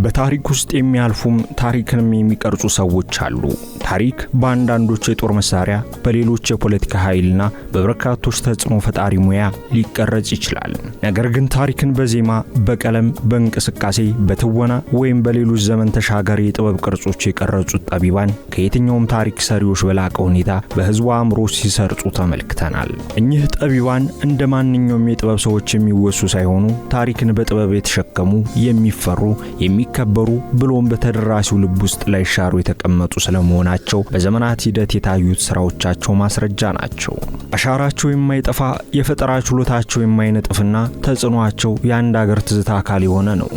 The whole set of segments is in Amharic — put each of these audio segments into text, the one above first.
በታሪክ ውስጥ የሚያልፉም ታሪክንም የሚቀርጹ ሰዎች አሉ። ታሪክ በአንዳንዶች የጦር መሳሪያ፣ በሌሎች የፖለቲካ ኃይልና በበርካቶች ተጽዕኖ ፈጣሪ ሙያ ሊቀረጽ ይችላል። ነገር ግን ታሪክን በዜማ፣ በቀለም፣ በእንቅስቃሴ፣ በትወና ወይም በሌሎች ዘመን ተሻጋሪ የጥበብ ቅርጾች የቀረጹት ጠቢባን ከየትኛውም ታሪክ ሰሪዎች በላቀ ሁኔታ በህዝቡ አእምሮ ሲሰርጹ ተመልክተናል። እኚህ ጠቢባን እንደ ማንኛውም የጥበብ ሰዎች የሚወሱ ሳይሆኑ ታሪክን በጥበብ የተሸከሙ፣ የሚፈሩ፣ የሚከበሩ ብሎም በተደራሲው ልብ ውስጥ ላይሻሩ የተቀመጡ ስለመሆናቸው በዘመናት ሂደት የታዩት ስራዎቻቸው ማስረጃ ናቸው። አሻራቸው የማይጠፋ፣ የፈጠራ ችሎታቸው የማይነጥፍና ተጽዕኖአቸው የአንድ ሀገር ትዝታ አካል የሆነ ነው።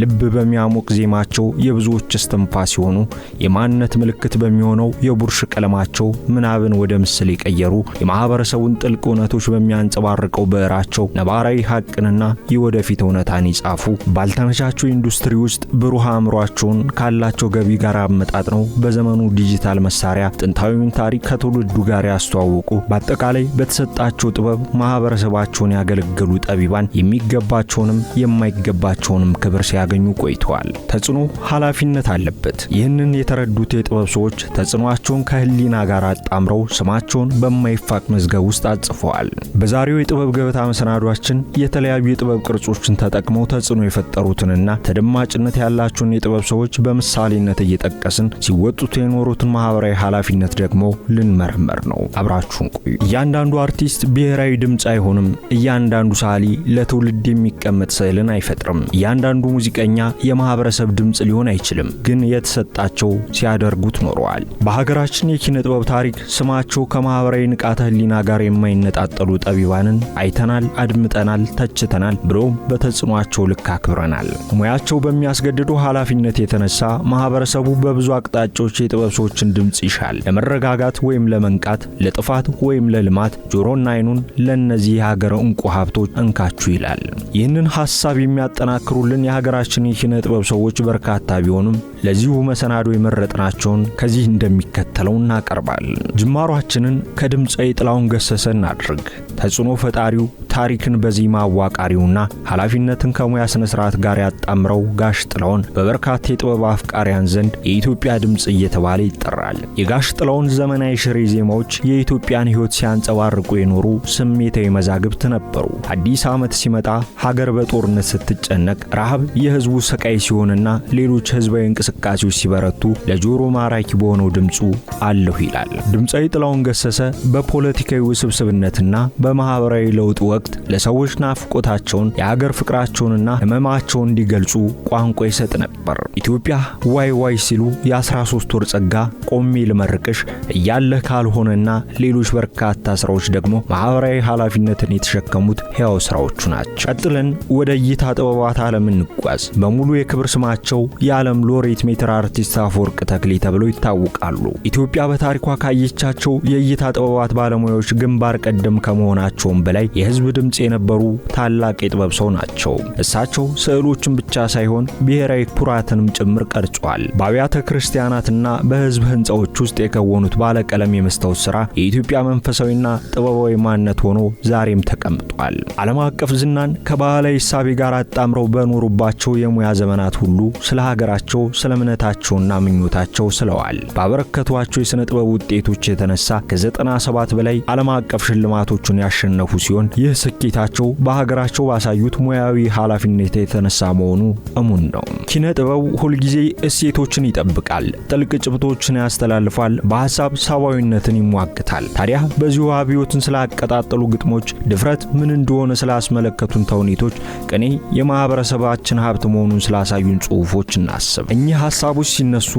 ልብ በሚያሞቅ ዜማቸው የብዙዎች እስትንፋስ ሲሆኑ የማንነት ምልክት በሚሆነው የቡርሽ ቀለማቸው ምናብን ወደ ምስል የቀየሩ የማህበረሰቡን ጥልቅ እውነቶች በሚያንጸባርቀው ብዕራቸው ነባራዊ ሀቅንና የወደፊት እውነታን ይጻፉ። ባልተመቻቸው ኢንዱስትሪ ውስጥ ብሩህ አእምሯቸውን ካላቸው ገቢ ጋር አመጣጥነው በዘመኑ ዲጂታል መሳሪያ ጥንታዊውን ታሪክ ከትውልዱ ጋር ያስተዋወቁ፣ በአጠቃላይ በተሰጣቸው ጥበብ ማህበረሰባቸውን ያገለገሉ ጠቢባን የሚገባቸውንም የማይገባቸውንም ክብር ሲያገኙ ቆይተዋል። ተጽዕኖ ኃላፊነት አለበት። ይህንን የተረዱት የጥበብ ሰዎች ተጽዕኖአቸውን ከህሊና ጋር አጣምረው ስማቸውን በማይፋቅ መዝገብ ውስጥ አጽፈዋል። በዛሬው የጥበብ ገበታ መሰናዷችን የተለያዩ የጥበብ ቅርጾችን ተጠቅመው ተጽዕኖ የፈጠሩትንና ተደማጭነት ያላቸውን የጥበብ ሰዎች በምሳሌነት እየጠቀስን ሲወጡት የኖሩትን ማህበራዊ ኃላፊነት ደግሞ ልንመረምር ነው። አብራችሁን ቆዩ። እያንዳንዱ አርቲስት ብሔራዊ ድምጽ አይሆንም። እያንዳንዱ ሰዓሊ ለትውልድ የሚቀመጥ ስዕልን አይፈጥርም። እያንዳንዱ ሙዚቀኛ የማህበረሰብ ድምጽ ሊሆን አይችልም። ግን የተሰጣቸው ሲያደርጉት ኖረዋል። በሀገራችን የኪነ ጥበብ ታሪክ ስማቸው ከማህበራዊ ንቃተ ህሊና ጋር የማይነጣጠሉ ጠቢባንን አይተናል፣ አድምጠናል፣ ተችተናል፣ ብሎም በተጽዕኖአቸው ልክ አክብረናል። ሙያቸው በሚያስገድደው ኃላፊነት የተነሳ ማህበረሰቡ በብዙ አቅጣጫዎች የጥበብ ሰዎችን ድምጽ ይሻል። ለመረጋጋት ወይም ለመንቃት፣ ለጥፋት ወይም ለልማት ጆሮና አይኑን ለነዚህ የሀገር እንቁ ሀብቶች እንካችሁ ይላል። ይህንን ሐሳብ የሚያጠናክሩልን የሀገራችን የኪነ ጥበብ ሰዎች በርካታ ቢሆኑም ለዚሁ መሰናዶ የመረጥናቸውን ከዚህ እንደሚከተለው እናቀርባለን። ጅማሯችንን ከድምፃዊ ጥላሁን ገሰሰ እናድርግ። ተጽዕኖ ፈጣሪው፣ ታሪክን በዜማ አዋቃሪውና ኃላፊነትን ከሙያ ስነ ስርዓት ጋር ያጣምረው ጋሽ ጥላሁን በበርካታ የጥበብ አፍቃሪያን ዘንድ የኢትዮጵያ ድምጽ እየተባለ ይጠራል። የጋሽ ጥላሁን ዘመናዊ ሽሬ ዜማዎች የኢትዮጵያን ሕይወት ሲያንጸባርቁ የኖሩ ስሜታዊ መዛግብት ነበሩ። አዲስ ዓመት ሲመጣ፣ ሀገር በጦርነት ስትጨነቅ፣ ረሃብ የህዝቡ ስቃይ ሲሆንና ሌሎች ህዝባዊ እንቅስቃሴዎች ሲበረቱ ለጆሮ ማራኪ በሆነው ድምጹ አለሁ ይላል። ድምፃዊ ጥላሁን ገሰሰ በፖለቲካዊ ውስብስብነትና በማህበራዊ ለውጥ ወቅት ለሰዎች ናፍቆታቸውን፣ የሀገር ፍቅራቸውንና ህመማቸውን እንዲገልጹ ቋንቋ ይሰጥ ነበር። ኢትዮጵያ ዋይ ዋይ ሲሉ የ13 ወር ጸጋ፣ ቆሜ ልመርቅሽ፣ እያለህ ካልሆነና ሌሎች በርካታ ስራዎች ደግሞ ማህበራዊ ኃላፊነትን የተሸከሙት ሕያው ስራዎቹ ናቸው። ቀጥለን ወደ እይታ ጥበባት ዓለም እንጓዝ። በሙሉ የክብር ስማቸው የዓለም ሎሬት ሜትር አርቲስት አፈወርቅ ተክሌ ተብለው ይታወቃሉ። ኢትዮጵያ በታሪኳ ካየቻቸው የእይታ ጥበባት ባለሙያዎች ግንባር ቀደም ከመሆናቸውም በላይ የህዝብ ድምጽ የነበሩ ታላቅ የጥበብ ሰው ናቸው። እሳቸው ስዕሎችን ብቻ ሳይሆን ብሔራዊ ኩራትንም ጭምር ቀርጸዋል። በአብያተ ክርስቲያናትና በህዝብ ህንጻዎች ውስጥ የከወኑት ባለቀለም የመስታወት ሥራ የኢትዮጵያ መንፈሳዊና ጥበባዊ ማንነት ሆኖ ዛሬም ተቀምጧል። ዓለም አቀፍ ዝናን ከባህላዊ እሳቤ ጋር አጣምረው በኖሩባቸው የሙያ ዘመናት ሁሉ ስለ ሀገራቸው፣ ስለ እምነታቸውና ምኞታቸው ስለዋል። ባበረከቷቸው የሥነ ጥበብ ውጤቶች የተነሳ ከ97 በላይ ዓለም አቀፍ ሽልማቶችን ያሸነፉ ሲሆን ይህ ስኬታቸው በሀገራቸው ባሳዩት ሙያዊ ኃላፊነት የተነሳ መሆኑ እሙን ነው። ኪነ ጥበብ ሁልጊዜ እሴቶችን ይጠብቃል፣ ጥልቅ ጭብጦችን ያስተላልፋል፣ በሐሳብ ሰብአዊነትን ይሟግታል። ታዲያ በዚሁ አብዮትን ስላቀጣጠሉ ግጥሞች፣ ድፍረት ምን እንደሆነ ስላስመለከቱን ተውኔቶች፣ ቅኔ የማህበረሰባችን ሀብት መሆኑን ስላሳዩን ጽሑፎች እናስብ። እኚህ ሐሳቦች ሲነሱ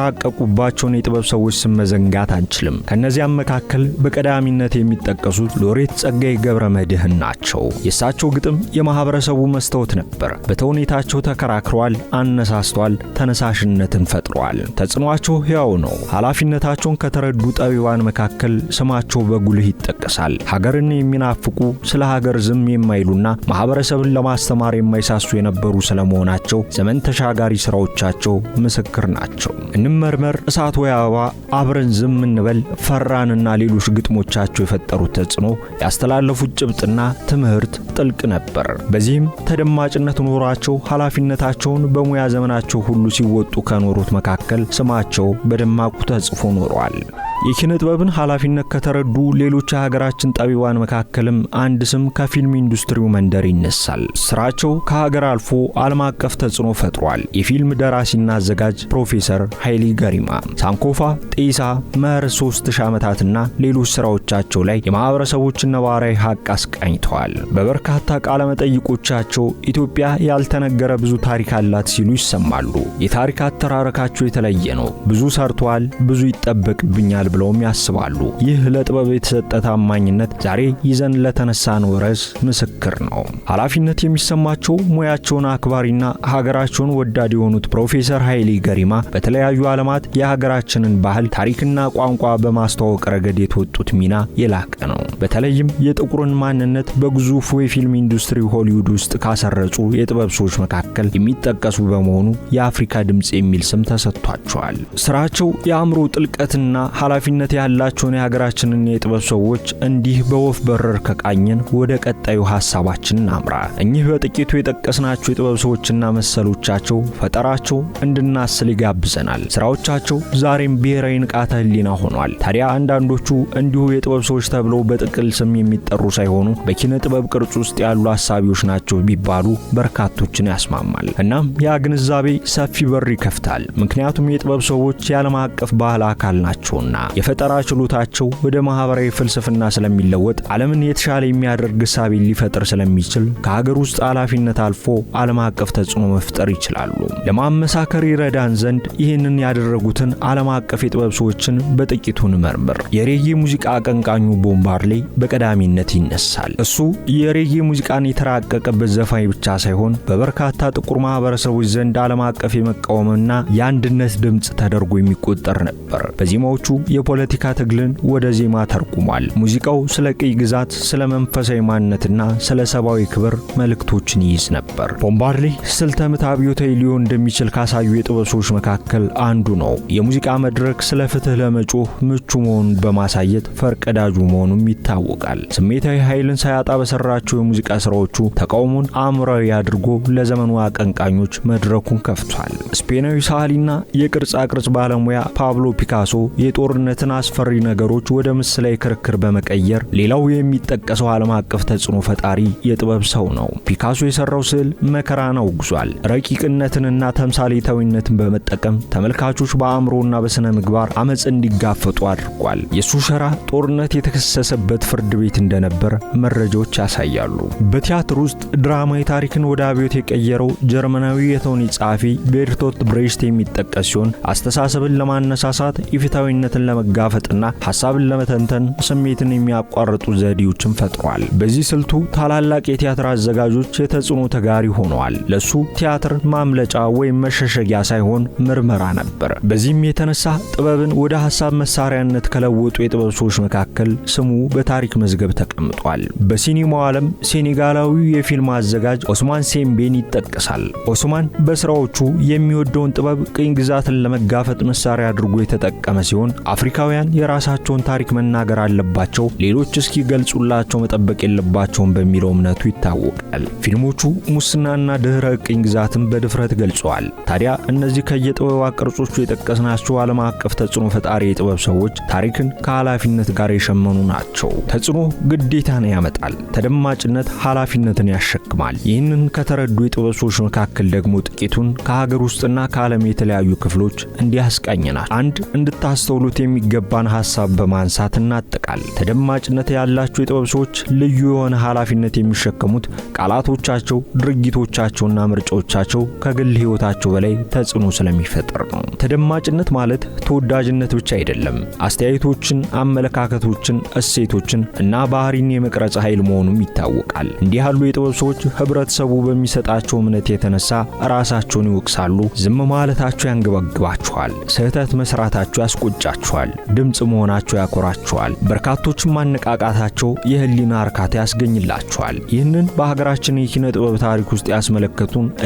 የተራቀቁባቸውን የጥበብ ሰዎች ስም መዘንጋት አንችልም። ከነዚያም መካከል በቀዳሚነት የሚጠቀሱት ሎሬት ጸጋዬ ገብረመድኅን ናቸው። የእሳቸው ግጥም የማህበረሰቡ መስታወት ነበር። በተውኔታቸው ተከራክረዋል፣ አነሳስተዋል፣ ተነሳሽነትን ፈጥረዋል። ተጽዕኖአቸው ሕያው ነው። ኃላፊነታቸውን ከተረዱ ጠቢባን መካከል ስማቸው በጉልህ ይጠቀሳል። ሀገርን የሚናፍቁ፣ ስለ ሀገር ዝም የማይሉና ማህበረሰብን ለማስተማር የማይሳሱ የነበሩ ስለመሆናቸው ዘመን ተሻጋሪ ስራዎቻቸው ሕይወታቸው ምስክር ናቸው። እንመርመር፣ እሳት ወይ አበባ፣ አብረን ዝም እንበል፣ ፈራንና ሌሎች ግጥሞቻቸው የፈጠሩት ተጽዕኖ ያስተላለፉት ጭብጥና ትምህርት ጥልቅ ነበር። በዚህም ተደማጭነት ኖሯቸው ኃላፊነታቸውን በሙያ ዘመናቸው ሁሉ ሲወጡ ከኖሩት መካከል ስማቸው በደማቁ ተጽፎ ኖሯል። የኪነ ጥበብን ኃላፊነት ከተረዱ ሌሎች የሀገራችን ጠቢባን መካከልም አንድ ስም ከፊልም ኢንዱስትሪው መንደር ይነሳል። ስራቸው ከሀገር አልፎ ዓለም አቀፍ ተጽዕኖ ፈጥሯል። የፊልም ደራሲና አዘጋጅ ፕሮፌሰር ኃይሌ ገሪማ ሳንኮፋ፣ ጤሳ፣ መኸር 3000 ዓመታትና ሌሎች ስራዎቻቸው ላይ የማህበረሰቦችን ነባራዊ ሀቅ አስቃኝተዋል። በበርካታ ቃለ መጠይቆቻቸው ኢትዮጵያ ያልተነገረ ብዙ ታሪክ አላት ሲሉ ይሰማሉ። የታሪክ አተራረካቸው የተለየ ነው። ብዙ ሰርተዋል፣ ብዙ ይጠበቅብኛል ብለውም ያስባሉ። ይህ ለጥበብ የተሰጠ ታማኝነት ዛሬ ይዘን ለተነሳነው ርዕስ ምስክር ነው። ኃላፊነት የሚሰማቸው ሙያቸውን አክባሪና ሀገራቸውን ወዳድ የሆኑት ፕሮፌሰር ኃይሌ ገሪማ በተለያዩ ዓለማት የሀገራችንን ባህል፣ ታሪክና ቋንቋ በማስተዋወቅ ረገድ የተወጡት ሚና የላቀ ነው። በተለይም የጥቁርን ማንነት በግዙፉ የፊልም ኢንዱስትሪ ሆሊውድ ውስጥ ካሰረጹ የጥበብ ሰዎች መካከል የሚጠቀሱ በመሆኑ የአፍሪካ ድምጽ የሚል ስም ተሰጥቷቸዋል። ስራቸው የአእምሮ ጥልቀትና ኃላፊነት ያላቸውን የሀገራችንን የጥበብ ሰዎች እንዲህ በወፍ በረር ከቃኘን ወደ ቀጣዩ ሐሳባችን እናምራ። እኚህ በጥቂቱ የጠቀስናቸው የጥበብ ሰዎችና መሰሎቻቸው ፈጠራቸው እንድናስል ይጋብዘናል። ስራዎቻቸው ዛሬም ብሔራዊ ንቃተ ህሊና ሆኗል። ታዲያ አንዳንዶቹ እንዲሁ የጥበብ ሰዎች ተብለው በጥቅል ስም የሚጠሩ ሳይሆኑ በኪነ ጥበብ ቅርጽ ውስጥ ያሉ ሐሳቢዎች ናቸው ቢባሉ በርካቶችን ያስማማል። እናም ያ ግንዛቤ ሰፊ በር ይከፍታል። ምክንያቱም የጥበብ ሰዎች የዓለም አቀፍ ባህል አካል ናቸውና የፈጠራ ችሎታቸው ወደ ማህበራዊ ፍልስፍና ስለሚለወጥ ዓለምን የተሻለ የሚያደርግ ሳቢ ሊፈጥር ስለሚችል ከሀገር ውስጥ ኃላፊነት አልፎ ዓለም አቀፍ ተጽዕኖ መፍጠር ይችላሉ። ለማመሳከር ይረዳን ዘንድ ይህንን ያደረጉትን ዓለም አቀፍ የጥበብ ሰዎችን በጥቂቱ እንመርምር። የሬጌ ሙዚቃ አቀንቃኙ ቦብ ማርሌ በቀዳሚነት ይነሳል። እሱ የሬጌ ሙዚቃን የተራቀቀበት ዘፋኝ ብቻ ሳይሆን በበርካታ ጥቁር ማህበረሰቦች ዘንድ ዓለም አቀፍ የመቃወምና የአንድነት ድምጽ ተደርጎ የሚቆጠር ነበር። በዜማዎቹ የፖለቲካ ትግልን ወደ ዜማ ተርጉሟል። ሙዚቃው ስለ ቅኝ ግዛት፣ ስለ መንፈሳዊ ማንነትና ስለ ሰብአዊ ክብር መልእክቶችን ይይዝ ነበር። ቦብ ማርሌ ስልተ ምት አብዮታዊ ሊሆን እንደሚችል ካሳዩ የጥበብ ሰዎች መካከል አንዱ ነው። የሙዚቃ መድረክ ስለ ፍትህ ለመጮህ ምቹ መሆኑን በማሳየት ፈርቀዳጁ መሆኑም ይታወቃል። ስሜታዊ ኃይልን ሳያጣ በሰራቸው የሙዚቃ ስራዎቹ ተቃውሞን አእምሯዊ አድርጎ ለዘመኑ አቀንቃኞች መድረኩን ከፍቷል። ስፔናዊ ሰዓሊና የቅርጻ ቅርጽ ባለሙያ ፓብሎ ፒካሶ የጦርነትን አስፈሪ ነገሮች ወደ ምስላዊ ክርክር በመቀየር ሌላው የሚጠቀሰው ዓለም አቀፍ ተጽዕኖ ፈጣሪ የጥበብ ሰው ነው። ፒካሶ የሰራው ስዕል መከራን አውግዟል። ረቂቅነትንና ተምሳሌታዊነትን በመጠቀም ተመልካቾች በአእምሮና በስነ ምግባር አመጽ እንዲጋፈጡ አድርጓል። የሱ ሸራ ጦርነት የተከሰሰበት ፍርድ ቤት እንደነበር መረጃዎች ያሳያሉ። በቲያትር ውስጥ ድራማዊ ታሪክን ወደ አብዮት የቀየረው ጀርመናዊ የተውኔት ጸሐፊ ቤርቶልት ብሬሽት የሚጠቀስ ሲሆን አስተሳሰብን ለማነሳሳት ኢፍታዊነትን ለመጋፈጥና ሐሳብን ለመተንተን ስሜትን የሚያቋርጡ ዘዴዎችን ፈጥሯል። በዚህ ስልቱ ታላላቅ የቲያትር አዘጋጆች የተጽዕኖ ተጋሪ ሆነዋል። ለሱ ቲያትር ማምለጫ ወይም መሸሸጊያ ሳይሆን ምርመራ ነበር። በዚህም የተነሳ ጥበብን ወደ ሐሳብ መሳሪያነት ከለወጡ የጥበብ ሰዎች መካከል ስሙ በታሪክ መዝገብ ተቀምጧል። በሲኒማው ዓለም ሴኔጋላዊው የፊልም አዘጋጅ ኦስማን ሴምቤን ይጠቀሳል። ኦስማን በስራዎቹ የሚወደውን ጥበብ ቅኝ ግዛትን ለመጋፈጥ መሳሪያ አድርጎ የተጠቀመ ሲሆን አፍሪካውያን የራሳቸውን ታሪክ መናገር አለባቸው፣ ሌሎች እስኪ ገልጹላቸው መጠበቅ የለባቸውም በሚለው እምነቱ ይታወቃል። ፊልሞቹ ሙስናና ድህረ ቅኝ ግዛትን በድፍረት ገልጸዋል። ታዲያ እነዚህ ከየጥበብ ቅርጾቹ የጠቀስናቸው ዓለም አቀፍ ተጽዕኖ ፈጣሪ የጥበብ ሰዎች ታሪክን ከኃላፊነት ጋር የሸመኑ ናቸው። ተጽዕኖ ግዴታን ያመጣል፣ ተደማጭነት ኃላፊነትን ያሸክማል። ይህንን ከተረዱ የጥበብ ሰዎች መካከል ደግሞ ጥቂቱን ከሀገር ውስጥና ከዓለም የተለያዩ ክፍሎች እንዲያስቃኘናል። አንድ እንድታስተውሉት የሚገባን ሐሳብ በማንሳት እናጠቃል። ተደማጭነት ያላቸው የጥበብ ሰዎች ልዩ የሆነ ኃላፊነት የሚሸከሙት ቃላቶቻቸው፣ ድርጊቶቻቸውና ምርጫዎቻቸው ከግል ሕይወታቸው በላይ ተጽዕኖ ስለሚፈጥር ነው። ተደማጭነት ማለት ተወዳጅነት ብቻ አይደለም። አስተያየቶችን፣ አመለካከቶችን፣ እሴቶችን እና ባህሪን የመቅረጽ ኃይል መሆኑም ይታወቃል። እንዲህ ያሉ የጥበብ ሰዎች ህብረተሰቡ በሚሰጣቸው እምነት የተነሳ ራሳቸውን ይወቅሳሉ። ዝም ማለታቸው ያንገበግባቸዋል። ስህተት መስራታቸው ያስቆጫቸዋል። ያስደስታቸዋል። ድምጽ መሆናቸው ያኮራቸዋል። በርካቶችም ማነቃቃታቸው የህሊና እርካታ ያስገኝላቸዋል። ይህንን በሀገራችን የኪነ ጥበብ ታሪክ ውስጥ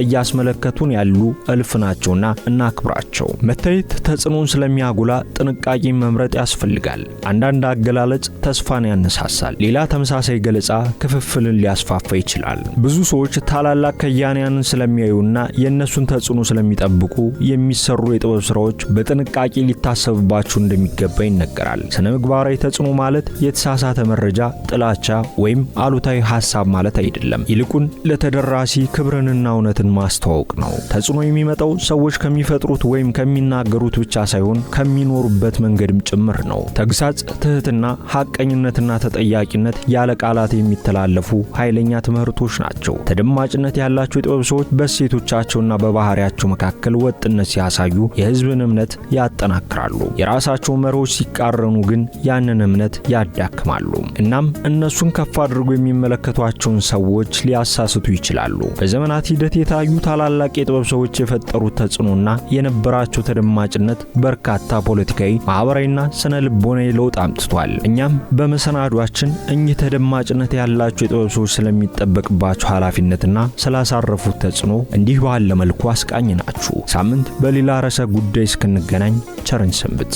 እያስመለከቱን ያሉ እልፍ ናቸውና እናክብራቸው። መታየት ተጽዕኖን ስለሚያጎላ ጥንቃቄ መምረጥ ያስፈልጋል። አንዳንድ አገላለጽ ተስፋን ያነሳሳል፣ ሌላ ተመሳሳይ ገለጻ ክፍፍልን ሊያስፋፋ ይችላል። ብዙ ሰዎች ታላላቅ ከያንያንን ስለሚያዩና የእነሱን ተጽዕኖ ስለሚጠብቁ የሚሰሩ የጥበብ ስራዎች በጥንቃቄ ሊታሰብባቸው እንደሚገባ ይነገራል። ስነ ምግባራዊ ተጽዕኖ ማለት የተሳሳተ መረጃ፣ ጥላቻ ወይም አሉታዊ ሐሳብ ማለት አይደለም። ይልቁን ለተደራሲ ክብርንና እውነትን ማስተዋወቅ ነው። ተጽዕኖ የሚመጣው ሰዎች ከሚፈጥሩት ወይም ከሚናገሩት ብቻ ሳይሆን ከሚኖሩበት መንገድም ጭምር ነው። ተግሳጽ፣ ትህትና፣ ሐቀኝነትና ተጠያቂነት ያለ ቃላት የሚተላለፉ ኃይለኛ ትምህርቶች ናቸው። ተደማጭነት ያላቸው የጥበብ ሰዎች በእሴቶቻቸውና በባህሪያቸው መካከል ወጥነት ሲያሳዩ የህዝብን እምነት ያጠናክራሉ። የራሳቸው መርሆች ሲቃረኑ ግን ያንን እምነት ያዳክማሉ። እናም እነሱን ከፍ አድርጎ የሚመለከቷቸውን ሰዎች ሊያሳስቱ ይችላሉ። በዘመናት ሂደት የታዩ ታላላቅ የጥበብ ሰዎች የፈጠሩት ተጽዕኖና የነበራቸው ተደማጭነት በርካታ ፖለቲካዊ፣ ማህበራዊና ስነ ልቦናዊ ለውጥ አምጥቷል። እኛም በመሰናዷችን እኚህ ተደማጭነት ያላቸው የጥበብ ሰዎች ስለሚጠበቅባቸው ኃላፊነትና ስላሳረፉት ተጽዕኖ እንዲህ ባለ መልኩ አስቃኝናችሁ። ሳምንት በሌላ ርዕሰ ጉዳይ እስክንገናኝ ቸርን ሰንብት።